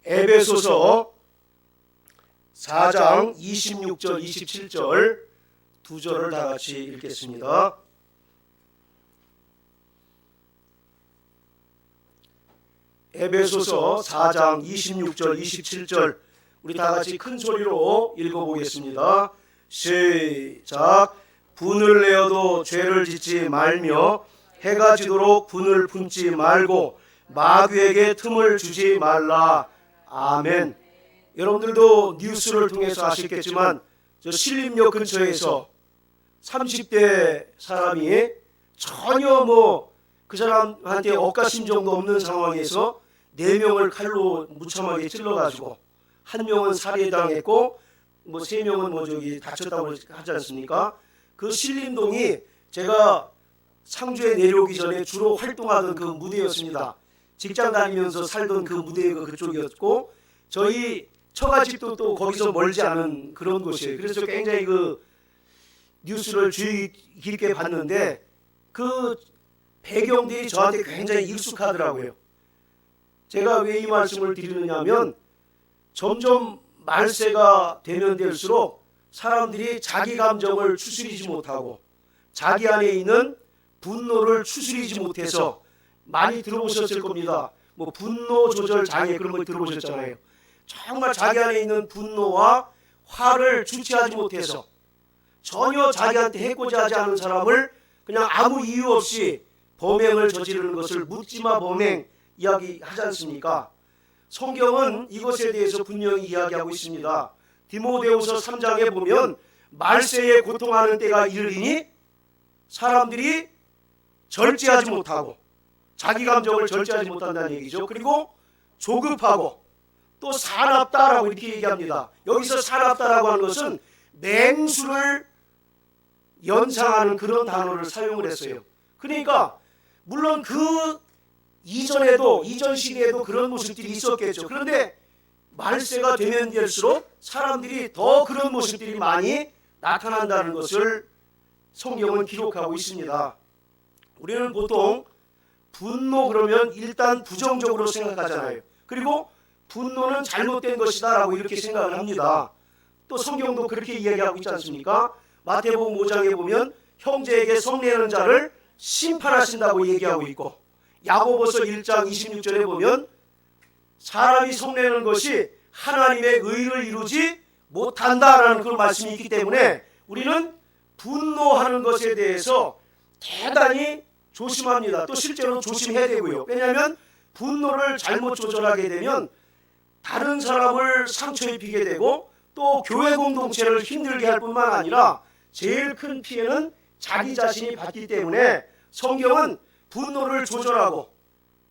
에베소서 4장 26절 27절 두 절을 다 같이 읽겠습니다. 에베소서 4장 26절 27절 우리 다 같이 큰 소리로 읽어보겠습니다. 시작. 분을 내어도 죄를 짓지 말며 해가 지도록 분을 품지 말고 마귀에게 틈을 주지 말라. 아멘. 여러분들도 뉴스를 통해서 아시겠지만 저 신림역 근처에서 30대 사람이 전혀 그 사람한테 억가심정도 없는 상황에서 4명을 칼로 무참하게 찔러가지고 1명은 살해당했고 3명은 다쳤다고 하지 않습니까? 그 신림동이 제가 상주에 내려오기 전에 주로 활동하던 그 무대였습니다. 직장 다니면서 살던 그 무대가 그쪽이었고 저희 처가집도 또 거기서 멀지 않은 그런 곳이에요. 그래서 굉장히 그 뉴스를 주의 깊게 봤는데 그 배경들이 저한테 굉장히 익숙하더라고요. 제가 왜 이 말씀을 드리느냐면 점점 말세가 되면 될수록 사람들이 자기 감정을 추스리지 못하고 자기 안에 있는 분노를 추스리지 못해서 많이 들어보셨을 겁니다. 분노 조절 장애 그런 거 들어보셨잖아요. 정말 자기 안에 있는 분노와 화를 주체하지 못해서 전혀 자기한테 해코지 하지 않은 사람을 그냥 아무 이유 없이 범행을 저지르는 것을 묻지마 범행 이야기하지 않습니까? 성경은 이것에 대해서 분명히 이야기하고 있습니다. 디모데후서 3장에 보면 말세에 고통하는 때가 이르리니 사람들이 절제하지 못하고 자기 감정을 절제하지 못한다는 얘기죠. 그리고 조급하고 또 사납다라고 이렇게 얘기합니다. 여기서 사납다라고 하는 것은 맹수를 연상하는 그런 단어를 사용을 했어요. 그러니까 물론 그 이전에도 이전 시대에도 그런 모습들이 있었겠죠. 그런데 말세가 되면 될수록 사람들이 더 그런 모습들이 많이 나타난다는 것을 성경은 기록하고 있습니다. 우리는 보통 분노 그러면 일단 부정적으로 생각하잖아요. 그리고 분노는 잘못된 것이다 라고 이렇게 생각을 합니다. 또 성경도 그렇게 이야기하고 있지 않습니까? 마태복음 5장에 보면 형제에게 성내는 자를 심판하신다고 얘기하고 있고 야고보서 1장 26절에 보면 사람이 성내는 것이 하나님의 의를 이루지 못한다라는 그런 말씀이 있기 때문에 우리는 분노하는 것에 대해서 대단히 조심합니다. 또 실제로 조심해야 되고요. 왜냐하면 분노를 잘못 조절하게 되면 다른 사람을 상처 입히게 되고 또 교회 공동체를 힘들게 할 뿐만 아니라 제일 큰 피해는 자기 자신이 받기 때문에 성경은 분노를 조절하고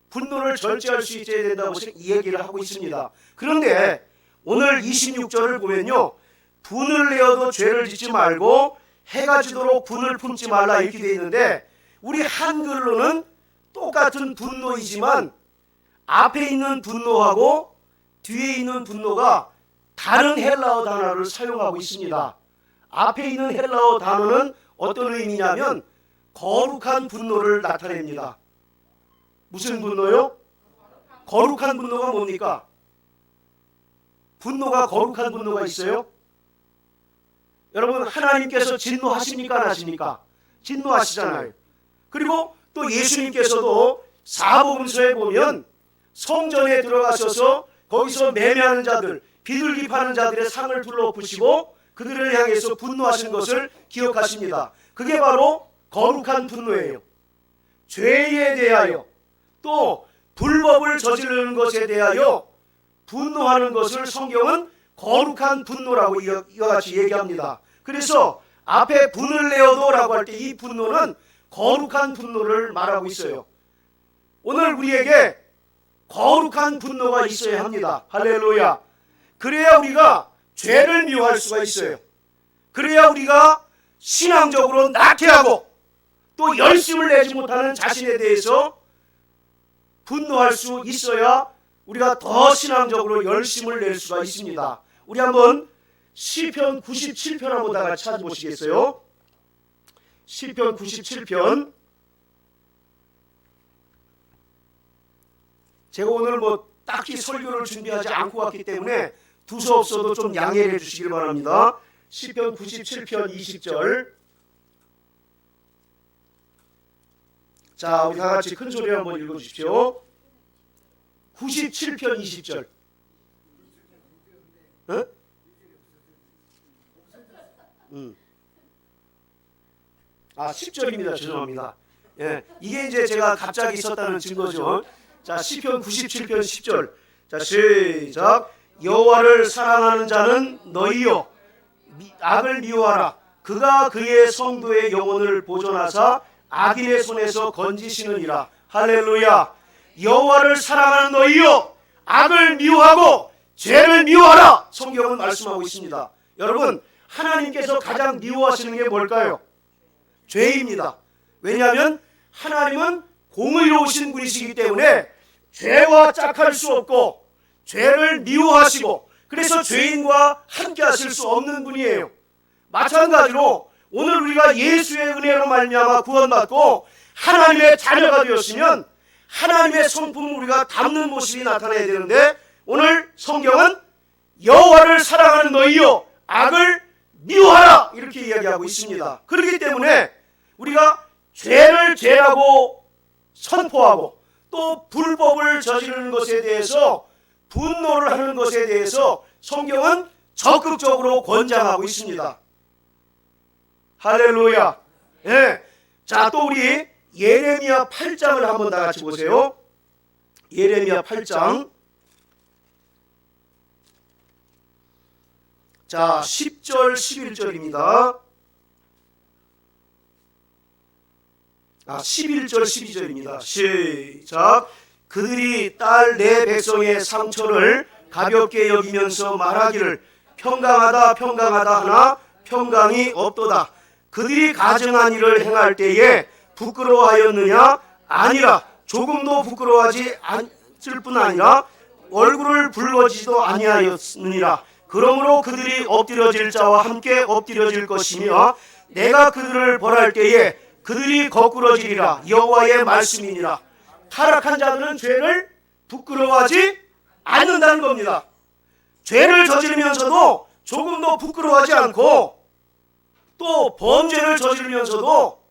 분노를 절제할 수 있어야 된다고 이 얘기를 하고 있습니다. 그런데 오늘 26절을 보면요. 분을 내어도 죄를 짓지 말고 해가 지도록 분을 품지 말라 이렇게 되어 있는데 우리 한글로는 똑같은 분노이지만 앞에 있는 분노하고 뒤에 있는 분노가 다른 헬라어 단어를 사용하고 있습니다. 앞에 있는 헬라어 단어는 어떤 의미냐면 거룩한 분노를 나타냅니다. 무슨 분노요? 거룩한 분노가 뭡니까? 분노가 거룩한 분노가 있어요? 여러분 하나님께서 진노하십니까 안 하십니까? 진노하시잖아요. 그리고 또 예수님께서도 사복음서에 보면 성전에 들어가셔서 거기서 매매하는 자들, 비둘기 파는 자들의 상을 둘러엎으시고 그들을 향해서 분노하신 것을 기억하십니다. 그게 바로 거룩한 분노예요. 죄에 대하여 또 불법을 저지르는 것에 대하여 분노하는 것을 성경은 거룩한 분노라고 이와 같이 얘기합니다. 그래서 앞에 분을 내어도 라고 할 때 이 분노는 거룩한 분노를 말하고 있어요. 오늘 우리에게 거룩한 분노가 있어야 합니다. 할렐루야. 그래야 우리가 죄를 미워할 수가 있어요. 그래야 우리가 신앙적으로 나태하고 또 열심을 내지 못하는 자신에 대해서 분노할 수 있어야 우리가 더 신앙적으로 열심을 낼 수가 있습니다. 우리 한번 시편 97편 한번 다 같이 찾아보시겠어요? 시편 97편. 제가 오늘 딱히 설교를 준비하지 않고 왔기 때문에 두서없어도 좀 양해를 해주시길 바랍니다. 시편 97편 20절. 자, 우리 다 같이 큰 소리로 한번 읽어주십시오. 97편 20절. 어? 아, 10절입니다. 죄송합니다. 예, 이게 이제 제가 갑자기 있었다는 증거죠. 자, 시편 97편 10절. 자, 시작. 여호와를 사랑하는 자는 너희여 악을 미워하라. 그가 그의 성도의 영혼을 보존하사 악인의 손에서 건지시느니라. 할렐루야. 여호와를 사랑하는 너희여 악을 미워하고 죄를 미워하라. 성경은 말씀하고 있습니다. 여러분, 하나님께서 가장 미워하시는 게 뭘까요? 죄입니다. 왜냐하면 하나님은 공의로우신 분이시기 때문에 죄와 짝할 수 없고 죄를 미워하시고 그래서 죄인과 함께 하실 수 없는 분이에요. 마찬가지로 오늘 우리가 예수의 은혜로 말미암아 구원받고 하나님의 자녀가 되었으면 하나님의 성품을 우리가 담는 모습이 나타나야 되는데 오늘 성경은 여호와를 사랑하는 너희여 악을 미워하라 이렇게 이야기하고 있습니다. 그렇기 때문에 우리가 죄를 죄라고 선포하고 또 불법을 저지르는 것에 대해서 분노를 하는 것에 대해서 성경은 적극적으로 권장하고 있습니다. 할렐루야. 예. 자, 또 우리 예레미야 8장을 한번 다 같이 보세요. 예레미야 8장. 자, 10절 11절입니다. 11절 12절입니다. 시작. 그들이 딸 내 백성의 상처를 가볍게 여기면서 말하기를 평강하다 평강하다 하나 평강이 없도다. 그들이 가증한 일을 행할 때에 부끄러워하였느냐? 아니라. 조금도 부끄러워하지 않을 뿐 아니라 얼굴을 붉어지지도 아니하였느니라. 그러므로 그들이 엎드려질 자와 함께 엎드려질 것이며 내가 그들을 벌할 때에 그들이 거꾸러지리라. 여호와의 말씀이니라. 타락한 자들은 죄를 부끄러워하지 않는다는 겁니다. 죄를 저지르면서도 조금도 부끄러워하지 않고 또 범죄를 저지르면서도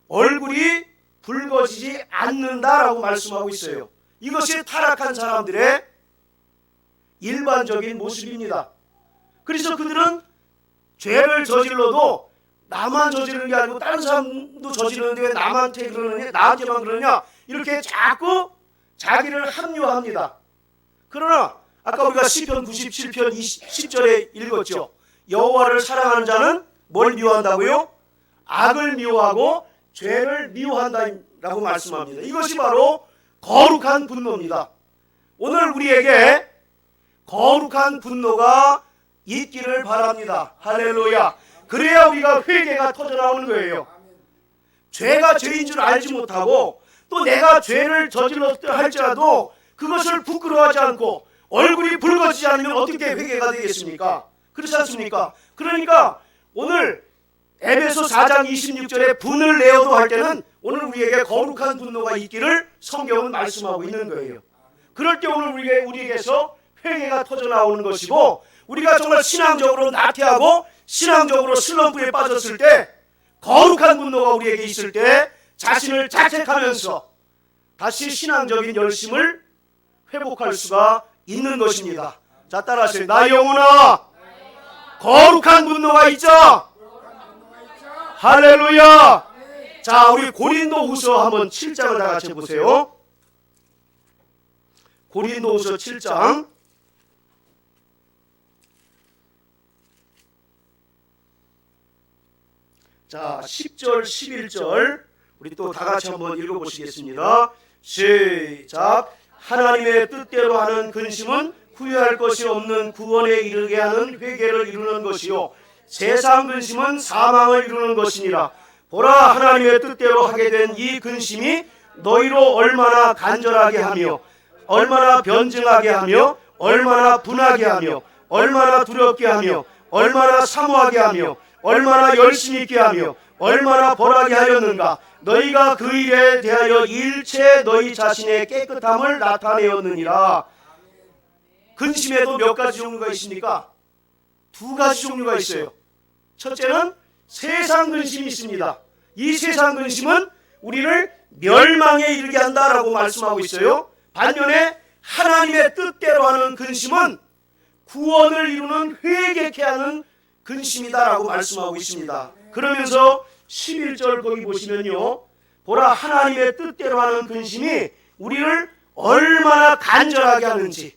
얼굴이 붉어지지 않는다라고 말씀하고 있어요. 이것이 타락한 사람들의 일반적인 모습입니다. 그래서 그들은 죄를 저질러도 나만 저지르는 게 아니고 다른 사람도 저지르는데 왜 나한테 그러느냐, 나한테만 그러느냐 이렇게 자꾸 자기를 합리화합니다. 그러나 아까 우리가 시편 97편 10절에 읽었죠. 여호와를 사랑하는 자는 뭘 미워한다고요? 악을 미워하고 죄를 미워한다라고 말씀합니다. 이것이 바로 거룩한 분노입니다. 오늘 우리에게 거룩한 분노가 있기를 바랍니다. 할렐루야. 그래야 우리가 회개가 터져나오는 거예요. 죄가 죄인 줄 알지 못하고 또 내가 죄를 저질렀다 할지라도 그것을 부끄러워하지 않고 얼굴이 붉어지지 않으면 어떻게 회개가 되겠습니까? 그렇지 않습니까? 그러니까 오늘 에베소 4장 26절에 분을 내어도 할 때는 오늘 우리에게 거룩한 분노가 있기를 성경은 말씀하고 있는 거예요. 그럴 때 오늘 우리에게서 회개가 터져나오는 것이고 우리가 정말 신앙적으로 나태하고 신앙적으로 슬럼프에 빠졌을 때 거룩한 분노가 우리에게 있을 때 자신을 자책하면서 다시 신앙적인 열심을 회복할 수가 있는 것입니다. 자, 따라하세요. 나 영혼아 거룩한 분노가 있자. 할렐루야. 자, 우리 고린도후서 한번 7장을 다 같이 보세요. 고린도후서 7장. 자, 10절 11절 우리 또 다 같이 한번 읽어보시겠습니다. 시작. 하나님의 뜻대로 하는 근심은 후회할 것이 없는 구원에 이르게 하는 회개를 이루는 것이요 세상 근심은 사망을 이루는 것이니라. 보라, 하나님의 뜻대로 하게 된 이 근심이 너희로 얼마나 간절하게 하며 얼마나 변증하게 하며 얼마나 분하게 하며 얼마나 두렵게 하며 얼마나 사모하게 하며 얼마나 열심히 있게 하며 얼마나 벌하게 하였는가. 너희가 그 일에 대하여 일체 너희 자신의 깨끗함을 나타내었느니라. 근심에도 몇 가지 종류가 있습니까? 두 가지 종류가 있어요. 첫째는 세상 근심이 있습니다. 이 세상 근심은 우리를 멸망에 이르게 한다라고 말씀하고 있어요. 반면에 하나님의 뜻대로 하는 근심은 구원을 이루는 회개케 하는 근심이다라고 말씀하고 있습니다. 그러면서 11절 거기 보시면요, 보라 하나님의 뜻대로 하는 근심이 우리를 얼마나 간절하게 하는지,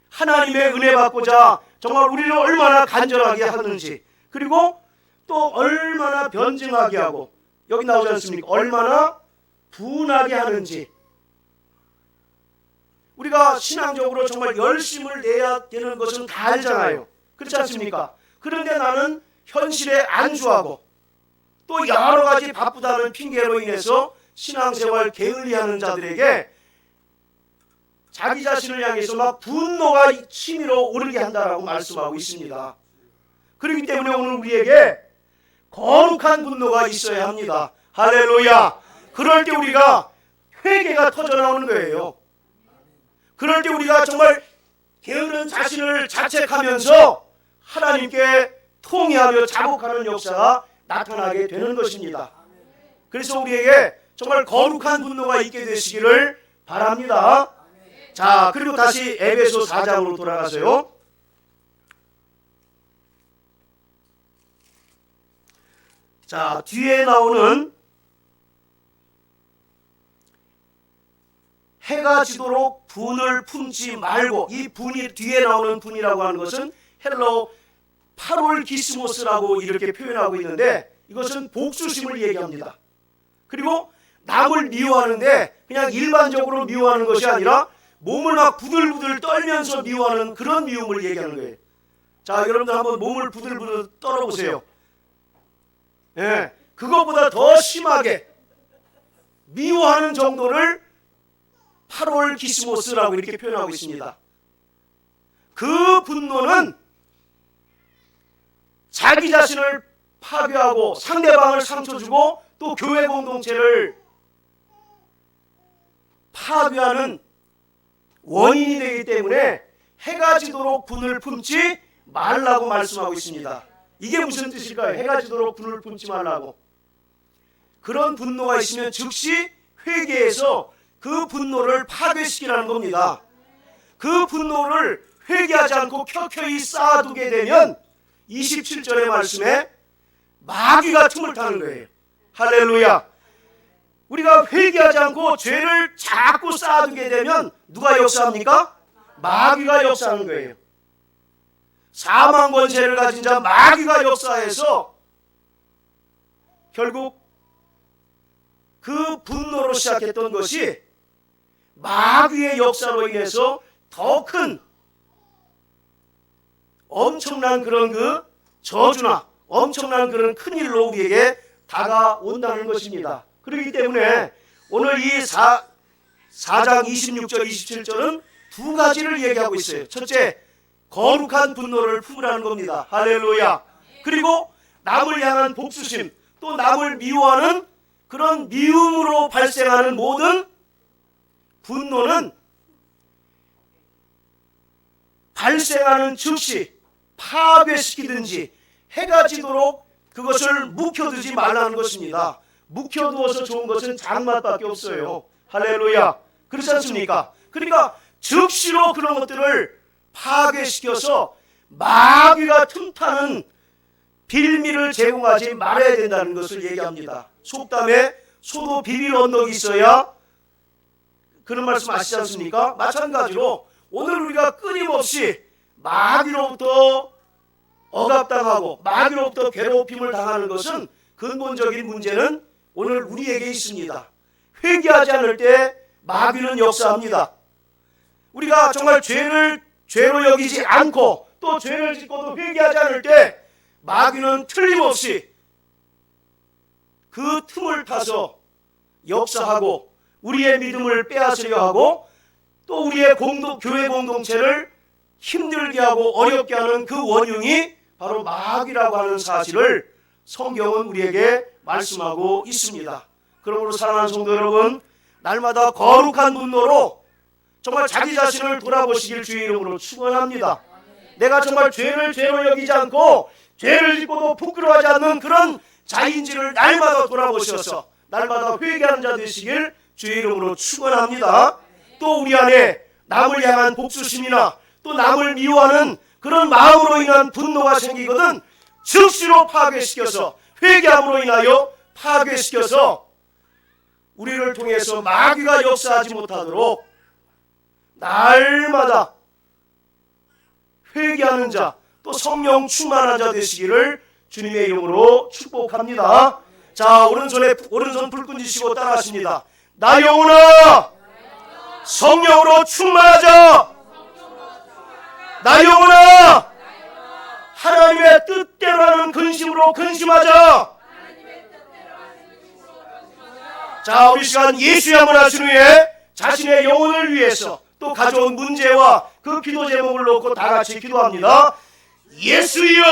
하나님의 은혜 받고자 정말 우리를 얼마나 간절하게 하는지, 그리고 또 얼마나 변증하게 하고, 여기 나오지 않습니까? 얼마나 분하게 하는지. 우리가 신앙적으로 정말 열심을 내야 되는 것은 다 알잖아요. 그렇지 않습니까? 그런데 나는 현실에 안주하고 또 여러 가지 바쁘다는 핑계로 인해서 신앙생활 게을리하는 자들에게 자기 자신을 향해서 막 분노가 치밀어 오르게 한다라고 말씀하고 있습니다. 그렇기 때문에 오늘 우리에게 거룩한 분노가 있어야 합니다. 할렐루야. 그럴 때 우리가 회개가 터져나오는 거예요. 그럴 때 우리가 정말 게으른 자신을 자책하면서 하나님께 통회하며 자복하는 역사가 나타나게 되는 것입니다. 그래서 우리에게 정말 거룩한 분노가 있게 되시기를 바랍니다. 자, 그리고 다시 에베소 4장으로 돌아가서요. 자, 뒤에 나오는 해가 지도록 분을 품지 말고, 이 분이 뒤에 나오는 분이라고 하는 것은 헬라어 파롤기스모스라고 이렇게 표현하고 있는데, 이것은 복수심을 얘기합니다. 그리고 남을 미워하는데 그냥 일반적으로 미워하는 것이 아니라 몸을 막 부들부들 떨면서 미워하는 그런 미움을 얘기하는 거예요. 자, 여러분들 한번 몸을 부들부들 떨어보세요. 예, 그것보다 더 심하게 미워하는 정도를 파롤기스모스라고 이렇게 표현하고 있습니다. 그 분노는 자기 자신을 파괴하고 상대방을 상처 주고 또 교회 공동체를 파괴하는 원인이 되기 때문에 해가 지도록 분을 품지 말라고 말씀하고 있습니다. 이게 무슨 뜻일까요? 해가 지도록 분을 품지 말라고. 그런 분노가 있으면 즉시 회개해서 그 분노를 파괴시키라는 겁니다. 그 분노를 회개하지 않고 켜켜이 쌓아두게 되면 27절의 말씀에 마귀가 틈을 타는 거예요. 할렐루야. 우리가 회개하지 않고 죄를 자꾸 쌓아두게 되면 누가 역사합니까? 마귀가 역사하는 거예요. 사망 권세를 가진 자 마귀가 역사해서 결국 그 분노로 시작했던 것이 마귀의 역사로 인해서 더 큰 엄청난 그런 그 저주나 엄청난 그런 큰 일로 우리에게 다가온다는 것입니다. 그렇기 때문에 오늘 이 4장 26절 27절은 두 가지를 얘기하고 있어요. 첫째, 거룩한 분노를 품으라는 겁니다. 할렐루야. 그리고 남을 향한 복수심, 또 남을 미워하는 그런 미움으로 발생하는 모든 분노는 발생하는 즉시 파괴시키든지 해가 지도록 그것을 묵혀두지 말라는 것입니다. 묵혀두어서 좋은 것은 장맛밖에 없어요. 할렐루야. 그렇지 않습니까? 그러니까 즉시로 그런 것들을 파괴시켜서 마귀가 틈타는 빌미를 제공하지 말아야 된다는 것을 얘기합니다. 속담에 소도 비빌 언덕이 있어야, 그런 말씀 아시지 않습니까? 마찬가지로 오늘 우리가 끊임없이 마귀로부터 억압당하고 마귀로부터 괴롭힘을 당하는 것은 근본적인 문제는 오늘 우리에게 있습니다. 회개하지 않을 때 마귀는 역사합니다. 우리가 정말 죄를 죄로 여기지 않고 또 죄를 짓고도 회개하지 않을 때 마귀는 틀림없이 그 틈을 타서 역사하고 우리의 믿음을 빼앗으려 하고 또 우리의 교회 공동체를 힘들게 하고 어렵게 하는 그 원흉이 바로 마귀라고 하는 사실을 성경은 우리에게 말씀하고 있습니다. 그러므로 사랑하는 성도 여러분, 날마다 거룩한 분노로 정말 자기 자신을 돌아보시길 주의 이름으로 축원합니다. 내가 정말 죄를 죄로 여기지 않고 죄를 짓고도 부끄러워하지 않는 그런 자인지를 날마다 돌아보셔서 날마다 회개하는 자 되시길 주의 이름으로 축원합니다. 또 우리 안에 남을 향한 복수심이나 또 남을 미워하는 그런 마음으로 인한 분노가 생기거든 즉시로 파괴시켜서 회개함으로 인하여 파괴시켜서 우리를 통해서 마귀가 역사하지 못하도록 날마다 회개하는 자, 또 성령 충만한 자 되시기를 주님의 이름으로 축복합니다. 자, 오른손 불끈 쥐시고 따라하십니다. 나 영혼아 성령으로 충만하자. 나 영혼아 하나님의 뜻대로 하는 근심으로 근심하자. 자, 우리 시간 예수의 한번 하신 후에 자신의 영혼을 위해서 또 가져온 문제와 그 기도 제목을 놓고 다 같이 기도합니다. 예수여